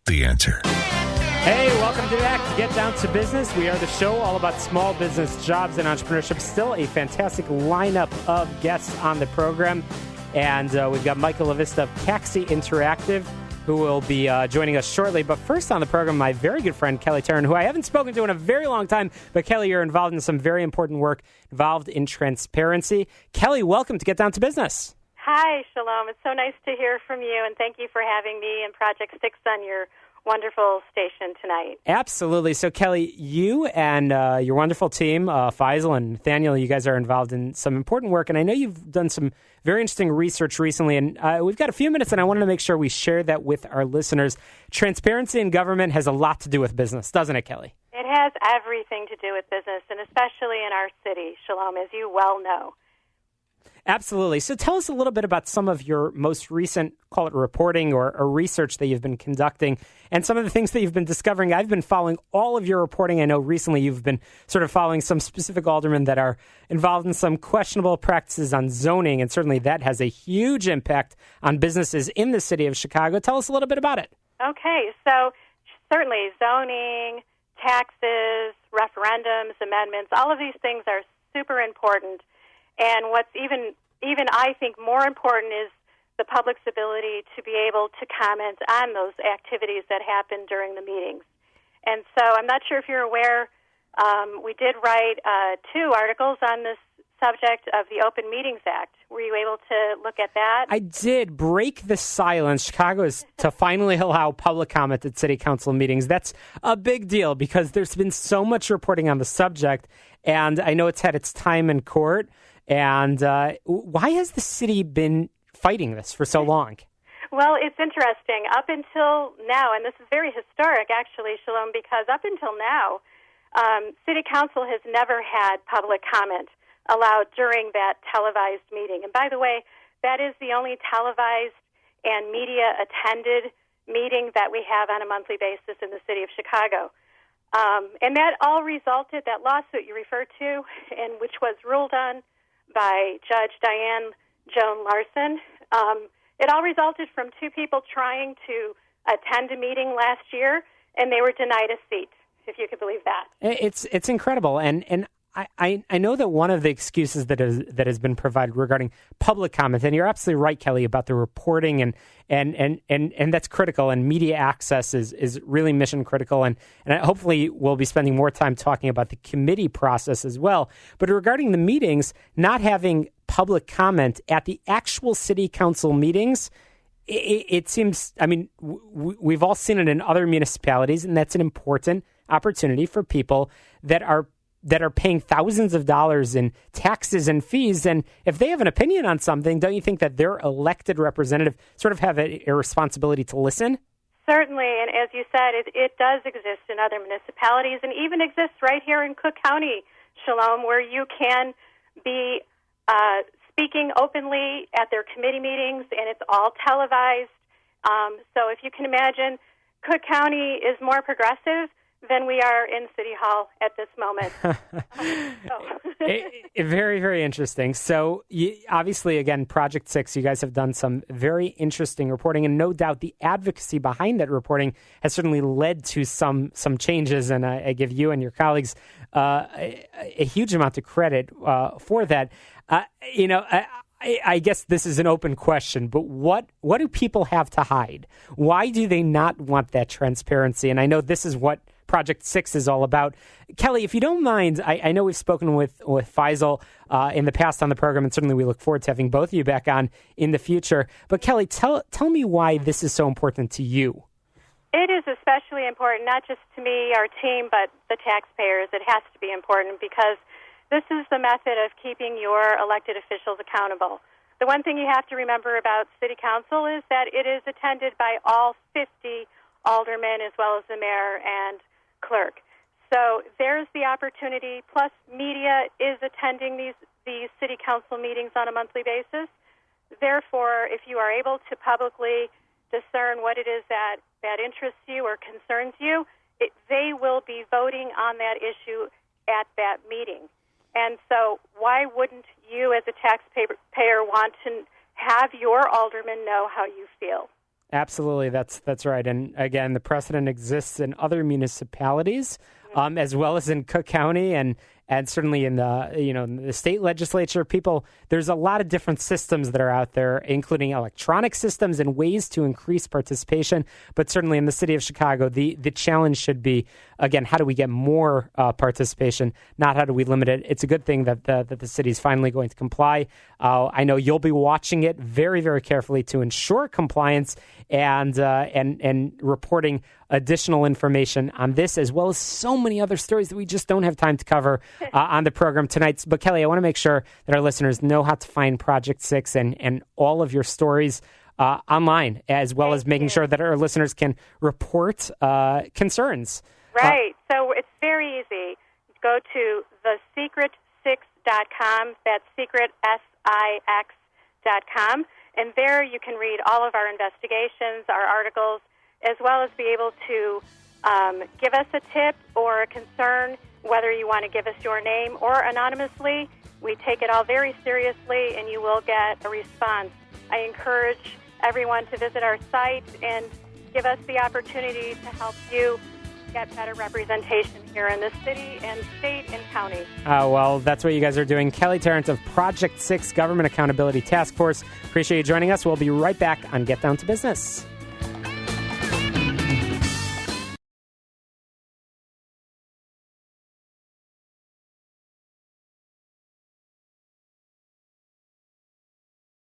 The Answer. Hey, welcome to back to Get Down to Business. We are the show all about small business, jobs, and entrepreneurship. Still a fantastic lineup of guests on the program. And we've got Michael LaVista of Taxi Interactive, who will be joining us shortly. But first on the program, my very good friend, Kelly Tarrant, who I haven't spoken to in a very long time. But Kelly, you're involved in some very important work involved in transparency. Kelly, welcome to Get Down to Business. Hi, Shalom. It's so nice to hear from you, and thank you for having me and Project 6 on your wonderful station tonight. Absolutely. So, Kelly, you and your wonderful team, Faisal and Nathaniel, you guys are involved in some important work, and I know you've done some very interesting research recently, and we've got a few minutes, and I wanted to make sure we share that with our listeners. Transparency in government has a lot to do with business, doesn't it, Kelly? It has everything to do with business, and especially in our city, Shalom, as you well know. Absolutely. So tell us a little bit about some of your most recent, call it reporting or research that you've been conducting and some of the things that you've been discovering. I've been following all of your reporting. I know recently you've been sort of following some specific aldermen that are involved in some questionable practices on zoning, and certainly that has a huge impact on businesses in the city of Chicago. Tell us a little bit about it. Okay. So certainly zoning, taxes, referendums, amendments, all of these things are super important. And what's even I think more important is the public's ability to be able to comment on those activities that happen during the meetings. And so I'm not sure if you're aware, we did write 2 articles on this subject of the Open Meetings Act. Were you able to look at that? I did. Break the silence. Chicago is to finally allow public comment at city council meetings. That's a big deal because there's been so much reporting on the subject, and I know it's had its time in court. And why has the city been fighting this for so long? Well, it's interesting. Up until now, and this is very historic, actually, Shalom, because up until now, City Council has never had public comment allowed during that televised meeting. And by the way, that is the only televised and media-attended meeting that we have on a monthly basis in the city of Chicago. And that all resulted, that lawsuit you referred to, and which was ruled on by Judge Diane Joan Larson. It all resulted from 2 people trying to attend a meeting last year, and they were denied a seat, if you could believe that. It's incredible. And I know that one of the excuses that has been provided regarding public comment, and you're absolutely right, Kelly, about the reporting and that's critical, and media access is really mission critical, and hopefully we'll be spending more time talking about the committee process as well. But regarding the meetings, not having public comment at the actual city council meetings, it seems, I mean, we've all seen it in other municipalities, and that's an important opportunity for people that are paying thousands of dollars in taxes and fees. And if they have an opinion on something, don't you think that their elected representative sort of have a responsibility to listen? Certainly. And as you said, it does exist in other municipalities and even exists right here in Cook County, Shalom, where you can be speaking openly at their committee meetings, and it's all televised. So if you can imagine, Cook County is more progressive than we are in City Hall at this moment. Very, very interesting. So obviously, again, Project 6, you guys have done some very interesting reporting, and no doubt the advocacy behind that reporting has certainly led to some changes, and I give you and your colleagues a huge amount of credit for that. I guess this is an open question, but what do people have to hide? Why do they not want that transparency? And I know this is what Project 6 is all about. Kelly, if you don't mind, I know we've spoken with Faisal in the past on the program, and certainly we look forward to having both of you back on in the future. But Kelly, tell me why this is so important to you. It is especially important, not just to me, our team, but the taxpayers. It has to be important because this is the method of keeping your elected officials accountable. The one thing you have to remember about City Council is that it is attended by all 50 aldermen as well as the mayor and clerk. So there's the opportunity, plus media is attending these City Council meetings on a monthly basis. Therefore, if you are able to publicly discern what it is that interests you or concerns you, they will be voting on that issue at that meeting. And so why wouldn't you as a taxpayer want to have your alderman know how you feel? Absolutely, that's right. And again, the precedent exists in other municipalities, as well as in Cook County, and certainly in the state legislature. There's a lot of different systems that are out there, including electronic systems and ways to increase participation. But certainly in the city of Chicago, the challenge should be, again, how do we get more participation, not how do we limit it. It's a good thing that the city is finally going to comply. I know you'll be watching it very, very carefully to ensure compliance and reporting additional information on this, as well as so many other stories that we just don't have time to cover on the program tonight. But Kelly, I want to make sure that our listeners know how to find Project 6 and all of your stories online, as well as making sure that our listeners can report concerns. Right. So it's very easy. Go to thesecret6.com. That's secret, SIX.com. And there you can read all of our investigations, our articles, as well as be able to give us a tip or a concern, whether you want to give us your name or anonymously. We take it all very seriously, and you will get a response. I encourage everyone to visit our site and give us the opportunity to help you get better representation here in the city and state and county. Well, that's what you guys are doing. Kelly Tarrant of Project 6 Government Accountability Task Force. Appreciate you joining us. We'll be right back on Get Down to Business.